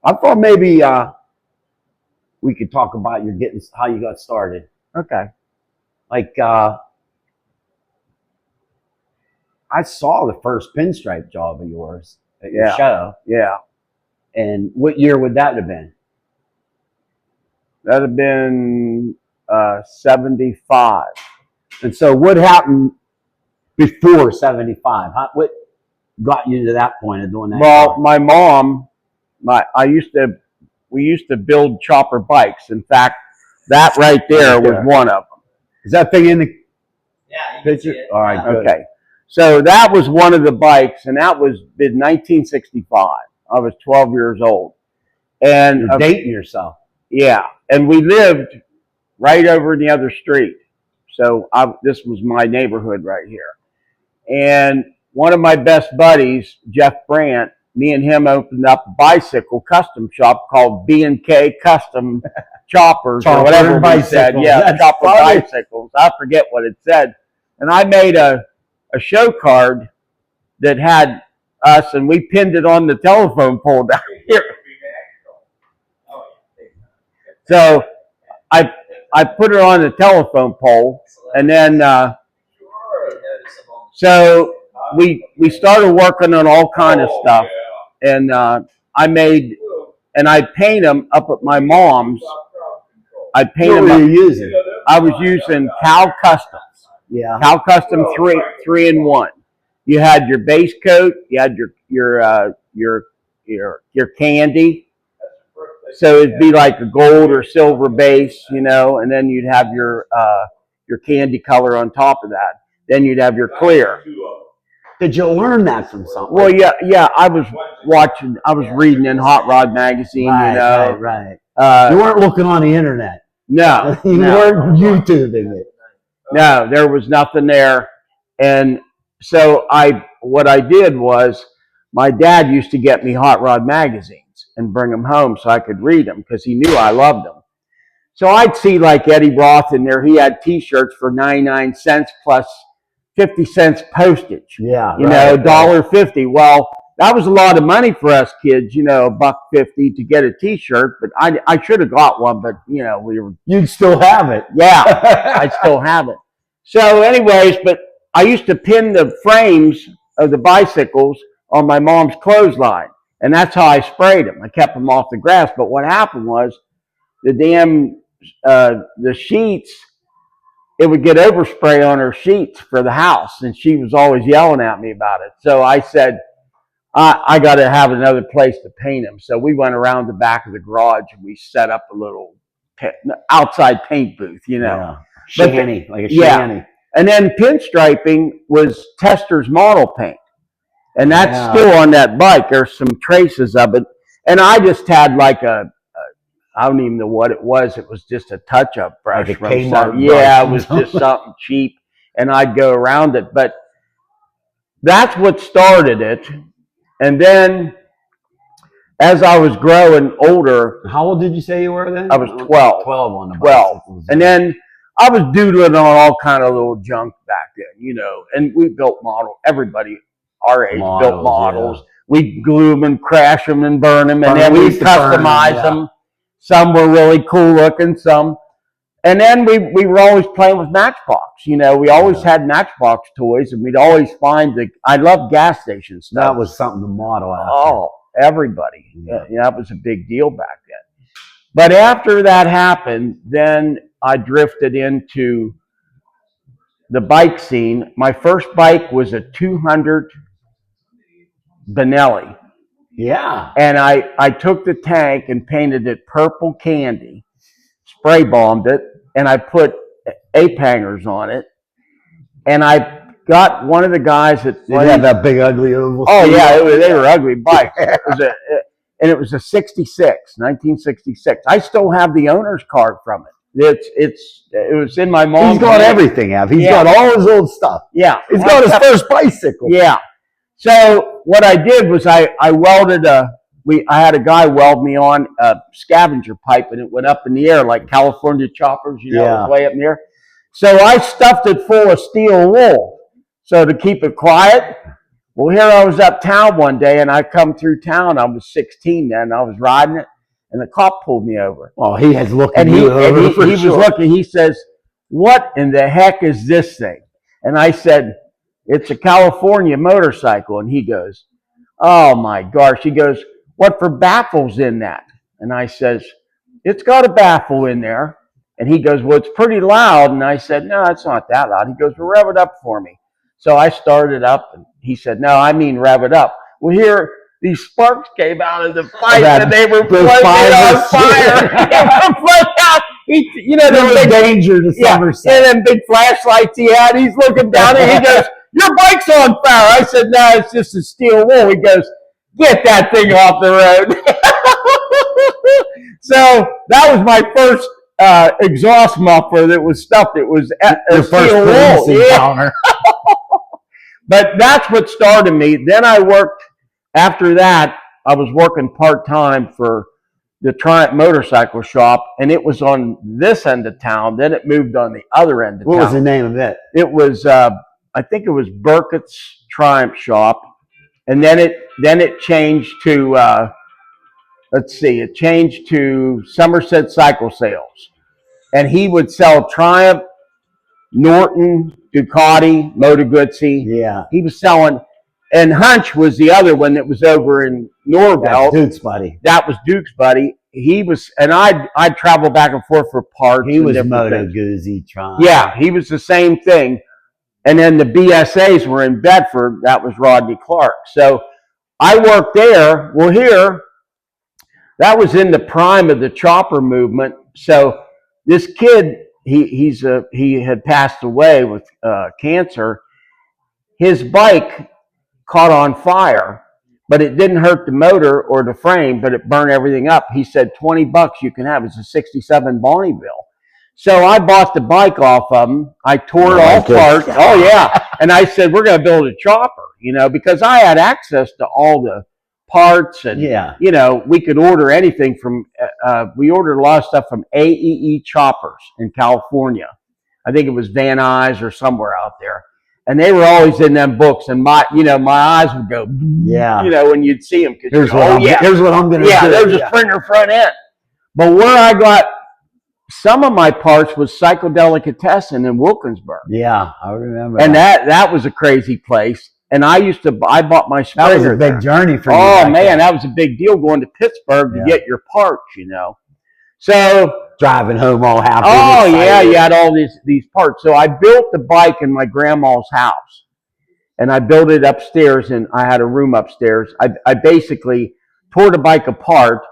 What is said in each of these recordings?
I thought maybe we could talk about how you got started. Okay. Like I saw the first Pinstripe job of yours at your show. Yeah. And what year would that have been? That'd have been 75. And so what happened before 75? What got you to that point of doing that? Well, my mom, we used to build chopper bikes. In fact, that right there was one of them. Is that thing in the picture? All right, good. Okay. So that was one of the bikes, and that was in 1965. I was 12 years old. And you're dating yourself. Yeah. And we lived right over in the other street. So this was my neighborhood right here. And one of my best buddies, Jeff Brandt, me and him opened up a bicycle custom shop called B&K Custom Choppers or whatever we said. Yeah, chopper bicycles. I forget what it said. And I made a show card that had us, and we pinned it on the telephone pole down here. So I put it on the telephone pole, and then so we started working on all kind of stuff, and I paint them up at my mom's. I paint them. What were you using? I was using Cal Customs. Yeah. Cal Custom 3-in-1. You had your base coat. You had your candy. So it'd be like a gold or silver base, you know, and then you'd have your candy color on top of that. Then you'd have your clear. Did you learn that from something? Well, yeah. I was reading in Hot Rod magazine, right, you know. Right. You weren't looking on the internet. No. You weren't YouTubing it. No, there was nothing there. And so what I did was my dad used to get me Hot Rod magazines and bring them home so I could read them because he knew I loved them. So I'd see like Eddie Roth in there. He had T-shirts for 99 cents plus 50 cents postage. Yeah, you know, $1.50. Well, that was a lot of money for us kids, you know, $1.50 to get a T-shirt. But I should have got one, but you know, you'd still have it. Yeah, I still have it. So, anyways, but I used to pin the frames of the bicycles on my mom's clothesline. And that's how I sprayed them. I kept them off the grass. But what happened was the sheets, it would get overspray on her sheets for the house. And she was always yelling at me about it. So I said, I got to have another place to paint them. So we went around the back of the garage and we set up a little outside paint booth, you know. Yeah. Shanty, like a shanty. Yeah. And then pinstriping was Tester's model paint. And that's still on that bike. There's some traces of it. And I just had like I don't even know what it was. It was just a touch-up brush. Like a Kmart yeah, it was just something cheap. And I'd go around it. But that's what started it. And then as I was growing older. How old did you say you were then? I was 12. 12 on the 12. bicycles. And then I was doodling on all kind of little junk back then, you know. And we built models. Everybody our age built models. Yeah. We glue them and crash them and burn them, and then we customize them. Some were really cool looking, some. And then we were always playing with Matchbox. You know, we always had Matchbox toys, and we'd always find I love gas station stuff. That was something to model after. Oh, everybody. Yeah, that was a big deal back then. But after that happened, then I drifted into the bike scene. My first bike was a 200 Benelli. Yeah. And I took the tank and painted it purple candy, spray bombed it, and I put ape hangers on it. And I got one of the guys that had that big ugly oval. Oh yeah, they were ugly bikes. It was a 1966. I still have the owner's card from it. It was in my mom's. He's got everything. He's got all his old stuff. Yeah. He's got his first bicycle. Yeah. So what I did was I welded I had a guy weld me on a scavenger pipe, and it went up in the air like California choppers, you know, it was way up in the air. So I stuffed it full of steel wool. So to keep it quiet, Well, here I was uptown one day, and I come through town. I was 16 then. And I was riding it, and the cop pulled me over. Oh, he has looked And he was sure. looking. He says, "What in the heck is this thing?" And I said, "It's a California motorcycle." And he goes, "Oh my gosh." He goes, "What for baffles in that?" And I says, "It's got a baffle in there." And he goes, "Well, it's pretty loud." And I said, "No, it's not that loud." He goes, "Well, rev it up for me." So I started up, and he said, "No, I mean rev it up." Well, here, these sparks came out of the pipe, and they were floating on fire. They were floating out. You know, there was danger to Somerset. And then big flashlights he had. He's looking down, and he goes, "Your bike's on fire." I said, "No, it's just a steel wool." He goes, "Get that thing off the road." So that was my first exhaust muffler that was stuffed. It was a steel wool. Yeah. But that's what started me. Then I worked, after that, I was working part-time for the Triumph motorcycle shop, and it was on this end of town. Then it moved on the other end of town. What was the name of it? It was, I think it was Burkett's Triumph shop. And then it changed to, it changed to Somerset Cycle Sales. And he would sell Triumph, Norton, Ducati, Moto Guzzi. Yeah. He was selling, and Hunch was the other one that was over in Norville. That's Duke's buddy. That was Duke's buddy. He was, and I'd travel back and forth for parts. He was Moto Guzzi, Triumph. Yeah, he was the same thing. And then the BSAs were in Bedford. That was Rodney Clark. So I worked there. Well, here, that was in the prime of the chopper movement. So this kid, he had passed away with cancer. His bike caught on fire, but it didn't hurt the motor or the frame, but it burned everything up. He said, $20 you can have. It's a 67 Bonneville. So I bought the bike off of him. I tore it all apart. Oh, yeah. And I said, we're going to build a chopper, because I had access to all the parts. And, we could order anything from, we ordered a lot of stuff from AEE Choppers in California. I think it was Van Nuys or somewhere out there. And they were always in them books. And my eyes would go, when you'd see them. Here's what I'm going to do. Yeah, there's a Springer front end. But where I got some of my parts was Psychodelicatessen in Wilkinsburg. Yeah, I remember. And that was a crazy place. And I bought my Springer. That was a big journey for you. Oh, man, that was a big deal going to Pittsburgh to get your parts, So driving home all happy. Oh, yeah, you had all these parts. So I built the bike in my grandma's house. And I built it upstairs, and I had a room upstairs. I basically tore the bike apart,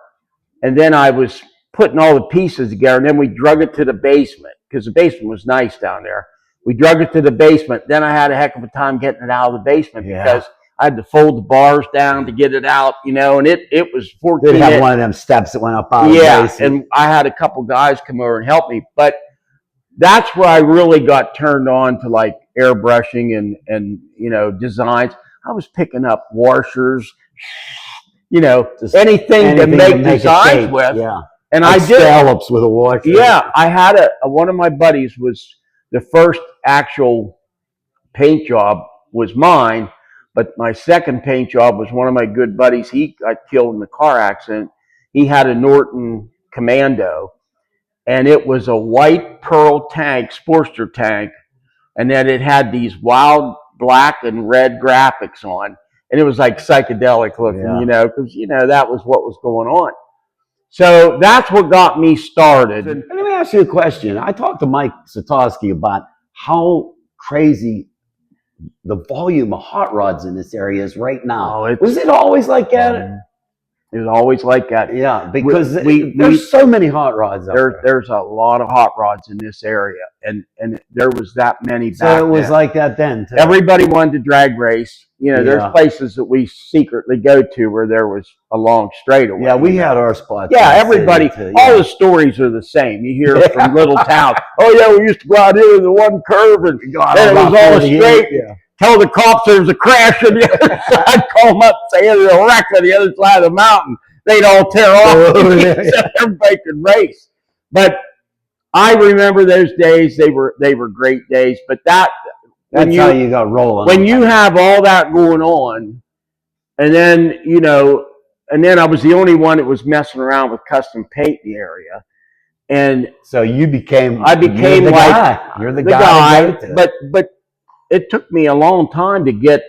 and then I was putting all the pieces together, and then we drug it to the basement, because the basement was nice down there. We drug it to the basement. Then I had a heck of a time getting it out of the basement because I had to fold the bars down to get it out, and it was 14 They had one of them steps that went up out of the basement. And I had a couple guys come over and help me. But that's where I really got turned on to like airbrushing and designs. I was picking up washers, anything to make designs with. Yeah. And like I did scallops with a washer. Yeah, I had one of my buddies was the first actual paint job was mine, but my second paint job was one of my good buddies. He got killed in a car accident. He had a Norton Commando, and it was a white pearl tank, Sportster tank, and then it had these wild black and red graphics on, and it was like psychedelic looking, because that was what was going on. So that's what got me started. And let me ask you a question. I talked to Mike Satosky about how crazy the volume of hot rods in this area is right now. Was it always like that? It was always like that. Yeah, because there's so many hot rods out there. There's a lot of hot rods in this area, and there was that many back then. So it was like that then, too. Everybody wanted to drag race. There's places that we secretly go to where there was a long straightaway. Yeah, we had our spots. Yeah, everybody, all the stories are the same. You hear from little towns, oh yeah, we used to go out here in the one curve, and it was all straight. Yeah. Tell the cops there's a crash on the other side, call them up, say there's a wreck on the other side of the mountain. They'd all tear off so everybody could race. But I remember those days, they were great days. But That's how you got rolling. When you have all that going on, and then, and then I was the only one that was messing around with custom paint in the area. And so I became the like, guy. You're the guy. But it took me a long time to get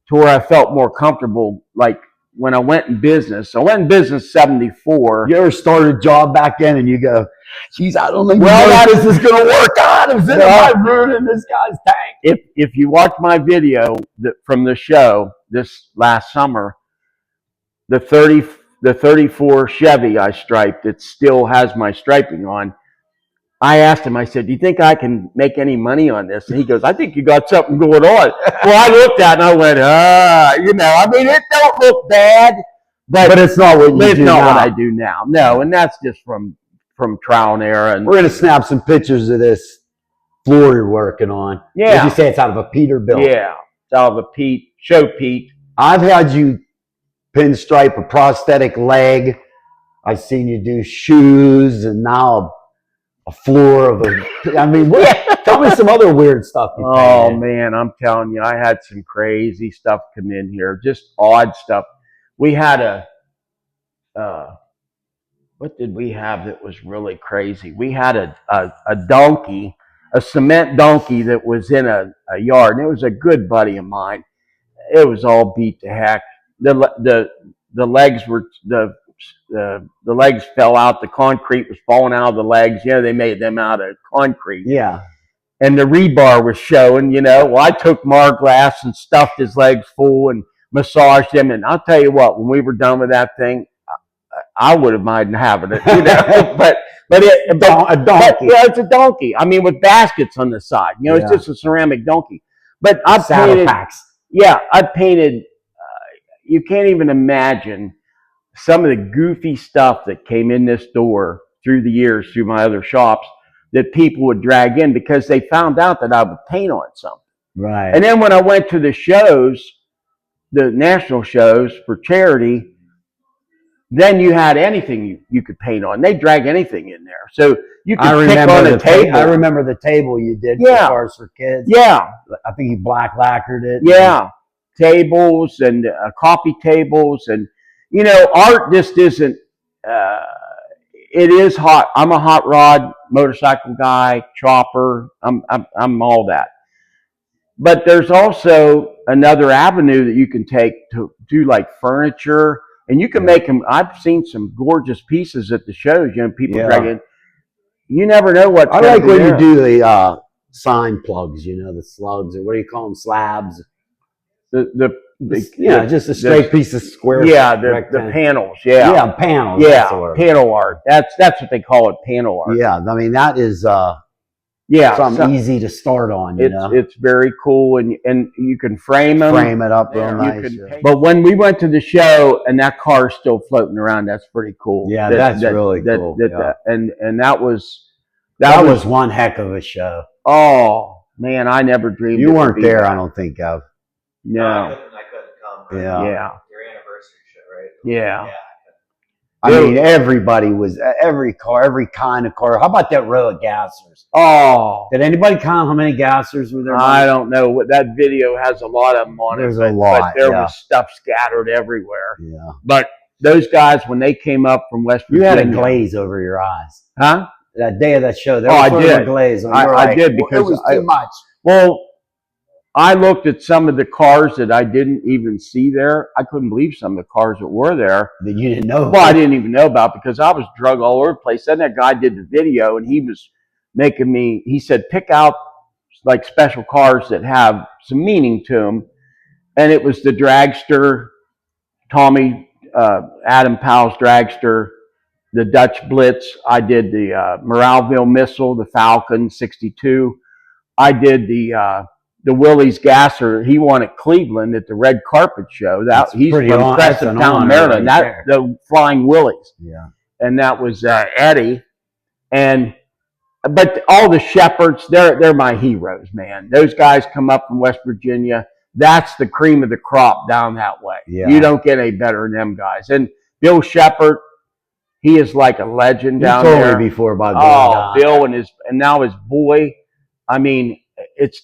to where I felt more comfortable. Like when I went in business, 74. You ever started a job back then and you go, geez, I don't think this is going to work out. I'm sitting my root in this guy's tank. If you watch my video from the show this last summer, the 34 Chevy I striped, it still has my striping on. I asked him, I said, do you think I can make any money on this? And he goes, I think you got something going on. Well, I looked at it and I went, it don't look bad. But it's not what you do now. What I do now. No, and that's just from trial and error. And we're going to snap some pictures of this floor you're working on. Yeah. Did you say it's out of a Peterbilt? Yeah, it's out of a show Pete. I've had you pinstripe a prosthetic leg. I've seen you do shoes, and now a floor of a. I mean, tell me some other weird stuff. Oh man, I'm telling you, I had some crazy stuff come in here, just odd stuff. We had what did we have that was really crazy? We had a donkey, a cement donkey that was in a yard, and it was a good buddy of mine. It was all beat to heck. The legs were the legs fell out. The concrete was falling out of the legs. They made them out of concrete. Yeah. And the rebar was showing. Well, I took Marglass and stuffed his legs full and massaged him. And I'll tell you what, when we were done with that thing, I would have minded having it. But a donkey. It's a donkey. I mean, with baskets on the side. It's just a ceramic donkey. But I painted. Yeah, I painted. You can't even imagine some of the goofy stuff that came in this door through the years, through my other shops, that people would drag in because they found out that I would paint on something. Right. And then when I went to the shows, the national shows for charity, then you had anything you could paint on. They drag anything in there. So you could pick on a table. I remember the table you did for Cars for Kids. Yeah. I think you black lacquered it. Yeah. Tables and coffee tables. And, art just isn't, it is hot. I'm a hot rod motorcycle guy, chopper. I'm all that. But there's also another avenue that you can take to do like furniture. And you can make them. I've seen some gorgeous pieces at the shows. People drag in. You never know what. I like when you do the sign plugs. The slugs, or what do you call them? Slabs. Just a straight piece of square. Yeah, the panels. Yeah. Yeah, panels. Yeah, panel art. That's what they call it, panel art. Yeah, I mean that is. Something easy to start on. It's very cool, and you can frame them, frame it up real nice. But when we went to the show and that car's still floating around, that's pretty cool. Yeah, that's really cool. And that was one heck of a show. Oh man, I never dreamed. You weren't there, I don't think of. No, I couldn't come. Yeah. Your anniversary show, right? Yeah. I mean, everybody was, every kind of car. How about that row of gassers? Oh. Did anybody count how many gassers were there? I don't know. That video has a lot of them on There's it. There's a lot. But there was stuff scattered everywhere. Yeah. But those guys, when they came up from West Virginia. You had a glaze over your eyes. Huh? That day of that show. I did. A glaze. I did because it was too much. Well, I looked at some of the cars that I didn't even see there. I couldn't believe some of the cars that were there. That you didn't know. Well, I didn't even know about because I was drug all over the place. Then that guy did the video and he was making me, he said, pick out like special cars that have some meaning to them. And it was the dragster, Tommy, Adam Powell's dragster, the Dutch Blitz. I did the Moralville Missile, the Falcon 62. I did the Willie's Gasser. He won at Cleveland at the Red Carpet Show. He's from Crescenttown, Maryland. The Flying Willies. Yeah. And that was Eddie. But all the Shepherds, they're my heroes, man. Those guys come up from West Virginia. That's the cream of the crop down that way. Yeah. You don't get any better than them guys. And Bill Shepard, he is like a legend down there. You told me before about Bill and now his boy. I mean, it's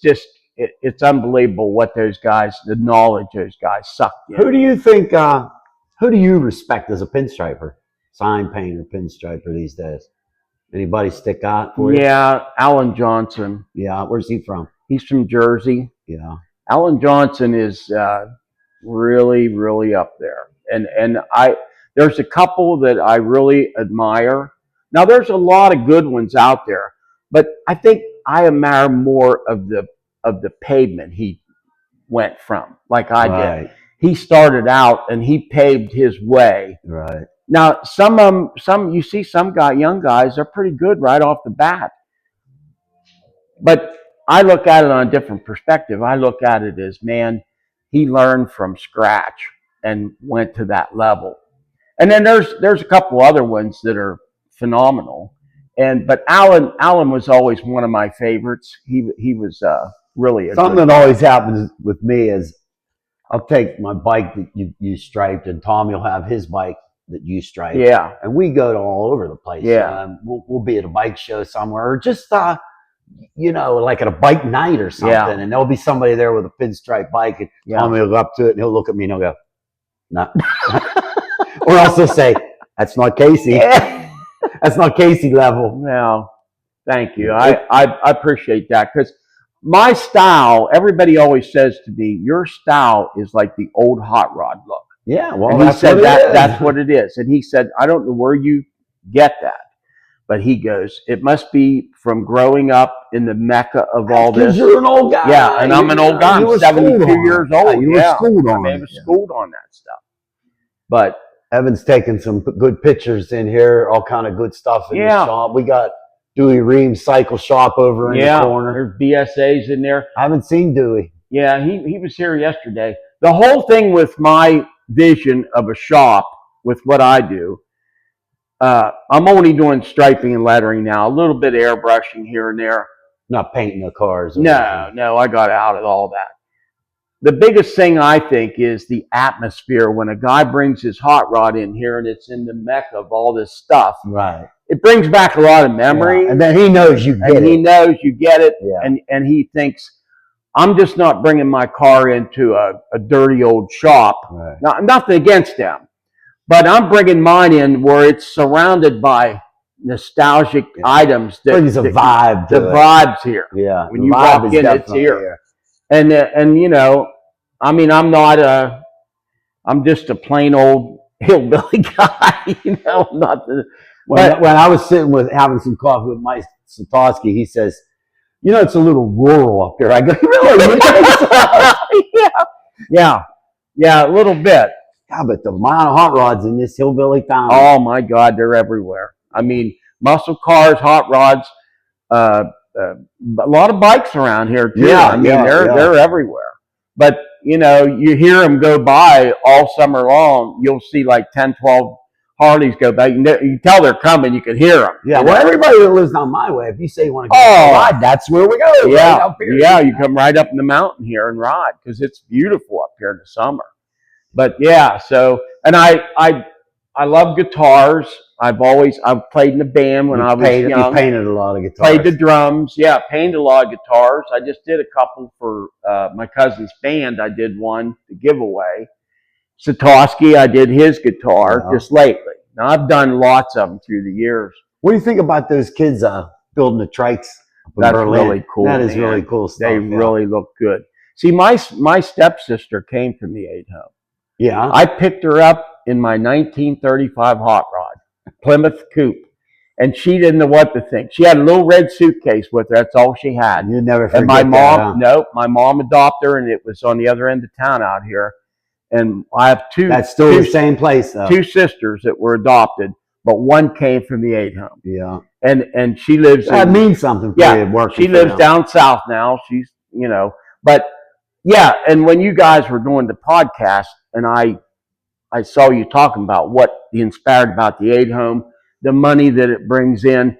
it's unbelievable what those guys, the knowledge those guys sucked in. Who do you think? Who do you respect as a pinstriper, sign painter, pinstriper these days? Anybody stick out for you? Yeah, Alan Johnson. Yeah. Where's he from? He's from Jersey. Yeah. Alan Johnson is really, really up there. And there's a couple that I really admire. Now there's a lot of good ones out there, but I think I admire more of the pavement he went from, like I did. He started out and he paved his way. Right. Now some you see some young guys are pretty good right off the bat, but I look at it on a different perspective. I look at it as, man, he learned from scratch and went to that level. And then there's a couple other ones that are phenomenal. But Alan was always one of my favorites. He was really something that always happens with me is I'll take my bike that you striped, and Tommy will have his bike that you striped. Yeah. And we go to all over the place. Yeah. We'll be at a bike show somewhere, or just like at a bike night or something, and there'll be somebody there with a pinstripe bike, and Tommy will go up to it and he'll look at me and he'll go, "No," or else he'll say, "That's not Casey. That's not Casey level." No, thank you. I appreciate that, because my style, everybody always says to me, your style is like the old hot rod look. Yeah, well, and he said that's what it is. And he said, I don't know where you get that. But he goes, it must be from growing up in the mecca of all this. You're an old guy. Yeah, and I'm an old guy. I'm 72 years old. You were schooled on it. I was schooled on that stuff. But Evan's taking some good pictures in here, all kind of good stuff in the shop. We got Dewey Ream's cycle shop over in the corner. There's BSA's in there. I haven't seen Dewey. Yeah, he was here yesterday. The whole thing with my vision of a shop, with what I do, I'm only doing striping and lettering now, a little bit of airbrushing here and there. Not painting the cars. No, I got out of all that. The biggest thing I think is the atmosphere when a guy brings his hot rod in here and it's in the mecca of all this stuff. Right. It brings back a lot of memory. Yeah. And then he knows you get it. He knows you get it. Yeah. And he thinks, I'm just not bringing my car into a dirty old shop. Right. Now, nothing against them, but I'm bringing mine in where it's surrounded by nostalgic items. That brings a vibe to the vibes here. Yeah. When you walk in, it's here. And I mean, I'm just a plain old hillbilly guy, When I was having some coffee with Mike Satosky, he says, it's a little rural up here. I go, really? Yeah, a little bit. Yeah, but the amount of hot rods in this hillbilly town. Oh my God, they're everywhere. I mean, muscle cars, hot rods, a lot of bikes around here too. They're everywhere. But you hear them go by all summer long. You'll see like 10, 12 Harleys go by. You can tell they're coming. You can hear them. Yeah. Well, everybody that lives down my way, if you say you want to go ride, that's where we go. Yeah. Right up here. Yeah. You come right up in the mountain here and ride, because it's beautiful up here in the summer. But yeah. So, and I love guitars. I've played in the band when I was young. You painted a lot of guitars. Played the drums. Yeah, painted a lot of guitars. I just did a couple for my cousin's band. I did one to give away. Satosky, I did his guitar just lately. Now, I've done lots of them through the years. What do you think about those kids building the trikes up in That's Berlin? really cool. That is really cool stuff. They really look good. See, my stepsister came from the 8-home. Yeah. I picked her up in my 1935 hot rod, Plymouth Coupe, and she didn't know what to think. She had a little red suitcase with her. That's all she had. You never forget and my mom, that, huh? my mom adopted her, and it was on the other end of town out here. And I have two. That's still the same place, though. Two sisters that were adopted, but one came from the 8-home. Yeah. And she lives. That means something for you. Working she lives down south now. She's but yeah. And when you guys were doing the podcast, and I saw you talking about what you inspired about the 8-home, the money that it brings in.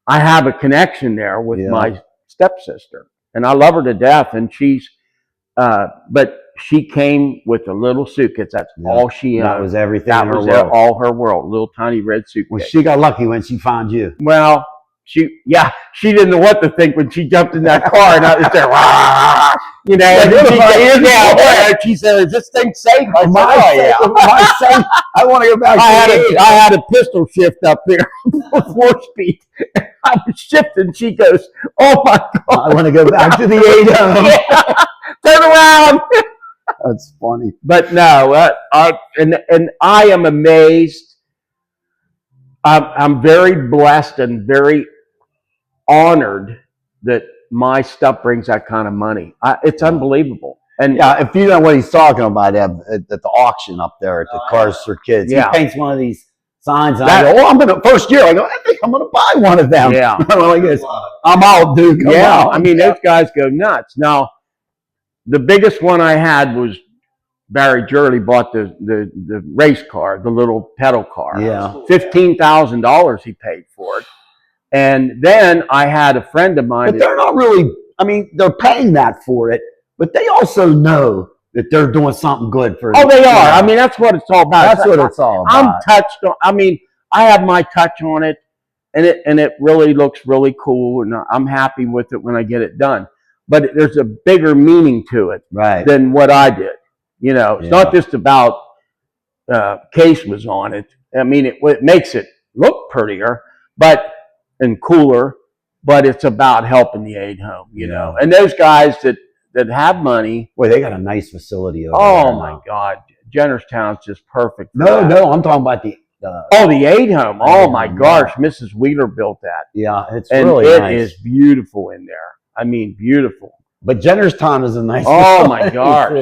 I have a connection there with my stepsister, and I love her to death. And she's, but she came with a little suitcase. That's all she owned. That was everything. That was all her world. Little tiny red suitcase. Well, she got lucky when she found you. Well, she didn't know what to think when she jumped in that car, and I was there, "Rah!" You know. And she said, "Is this thing safe?" I said, "Oh yeah." I want to go back. I had a pistol shift up there for 4-speed. I was shifting. She goes, "Oh my God, I want to go back to the 8 turn around." That's funny. But no, and I am amazed. I'm very blessed and very honored that my stuff brings that kind of money. It's unbelievable. And yeah, if you know what he's talking about at the auction up there at the Cars for Kids, he paints one of these signs, and I go, "Oh, first year, I go, I think I'm gonna buy one of them." Yeah. Like this, I'm out, dude. Come on. I mean, those guys go nuts. Now, the biggest one I had was Barry Jurley bought the race car, the little pedal car. Yeah. $15,000 he paid for it. And then I had a friend of mine. But they're not really, I mean, they're paying that for it, but they also know that they're doing something good for Oh, they are. I mean, that's what it's all about. That's what it's all about. I'm touched on, I mean, I have my touch on it, and it really looks really cool, and I'm happy with it when I get it done. But there's a bigger meaning to it than what I did. You know, it's not just about Case was on it. I mean, it makes it look prettier, and cooler, but it's about helping the aid home, you know. And those guys that have money. Boy, they got a nice facility over there. Oh my God, Jennerstown's just perfect. No, I'm talking about the aid home. Oh my gosh, Mrs. Wheeler built that. Yeah, it's and really it nice. is beautiful in there. I mean, beautiful. But Jennerstown is a nice. Oh my gosh,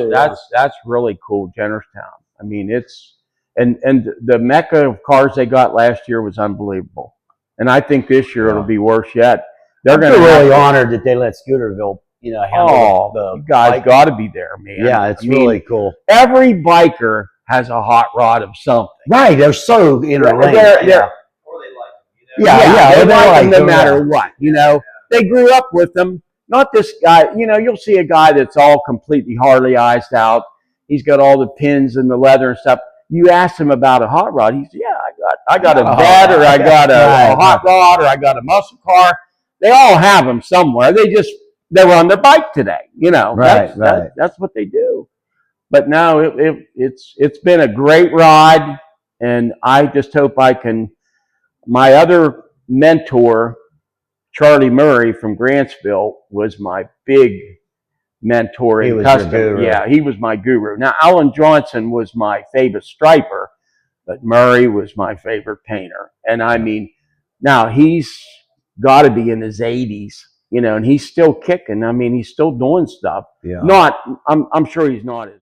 that's really cool, Jennerstown. I mean, it's and the mecca of cars they got last year was unbelievable, and I think this year it'll be worse yet. They're going to be really honored that they let Skooterville, handle you guys got to be there, man. Yeah, it's really cool. Every biker has a hot rod of something. Right, they're so interlinked. Or they like them, you know? They like them no matter what. You know, they grew up with them. Not this guy. You know, you'll see a guy that's all completely Harley-ized out. He's got all the pins and the leather and stuff. You ask him about a hot rod, he says, "Yeah, I got a vet, or I got a hot rod, or I got a muscle car." They all have them somewhere. They're on their bike today. You know, that's what they do. But no, it's been a great ride, and I just hope I can. My other mentor, Charlie Murray from Grantsville, was my big mentor in custom. Yeah, he was my guru. Now, Alan Johnson was my favorite striper, but Murray was my favorite painter. And I mean, now he's got to be in his 80s, you know, and he's still kicking. I mean, he's still doing stuff. Yeah. I'm sure he's not as